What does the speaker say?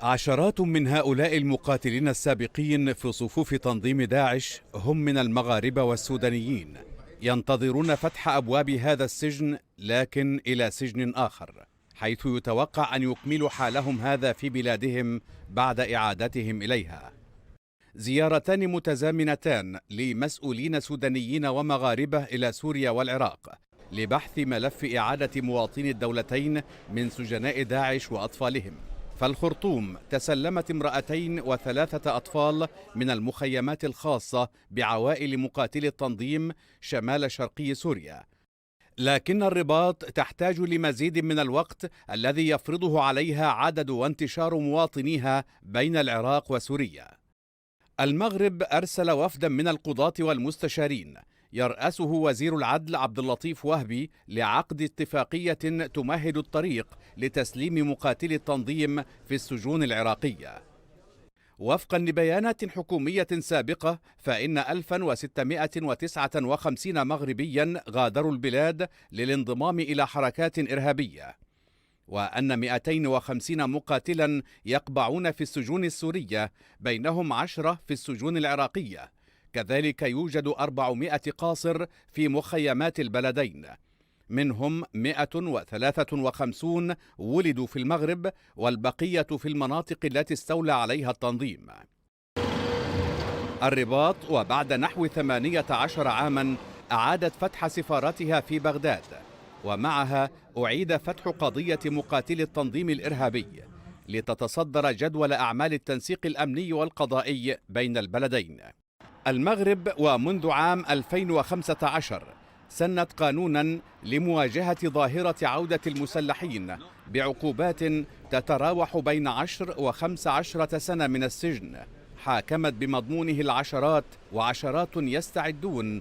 عشرات من هؤلاء المقاتلين السابقين في صفوف تنظيم داعش هم من المغاربة والسودانيين، ينتظرون فتح أبواب هذا السجن، لكن إلى سجن آخر، حيث يتوقع أن يكملوا حالهم هذا في بلادهم بعد إعادتهم إليها. زيارتان متزامنتان لمسؤولين سودانيين ومغاربة إلى سوريا والعراق لبحث ملف إعادة مواطني الدولتين من سجناء داعش وأطفالهم. فالخرطوم تسلمت امرأتين وثلاثة أطفال من المخيمات الخاصة بعوائل مقاتلي التنظيم شمال شرقي سوريا، لكن الرباط تحتاج لمزيد من الوقت الذي يفرضه عليها عدد وانتشار مواطنيها بين العراق وسوريا. المغرب أرسل وفدا من القضاة والمستشارين يرأسه وزير العدل عبد اللطيف وهبي لعقد اتفاقية تمهد الطريق لتسليم مقاتلي التنظيم في السجون العراقية. وفقا لبيانات حكومية سابقة، فإن 1659 مغربيا غادروا البلاد للانضمام إلى حركات إرهابية، وأن 250 مقاتلا يقبعون في السجون السورية، بينهم 10 في السجون العراقية. كذلك يوجد 400 قاصر في مخيمات البلدين، منهم 153 ولدوا في المغرب، والبقية في المناطق التي استولى عليها التنظيم. الرباط وبعد نحو 18 عاما أعادت فتح سفارتها في بغداد، ومعها أعيد فتح قضية مقاتلي التنظيم الإرهابي لتتصدر جدول أعمال التنسيق الأمني والقضائي بين البلدين. المغرب ومنذ عام 2015 سنت قانونا لمواجهة ظاهرة عودة المسلحين بعقوبات تتراوح بين 10 و15 سنة من السجن، حاكمت بمضمونه العشرات وعشرات يستعدون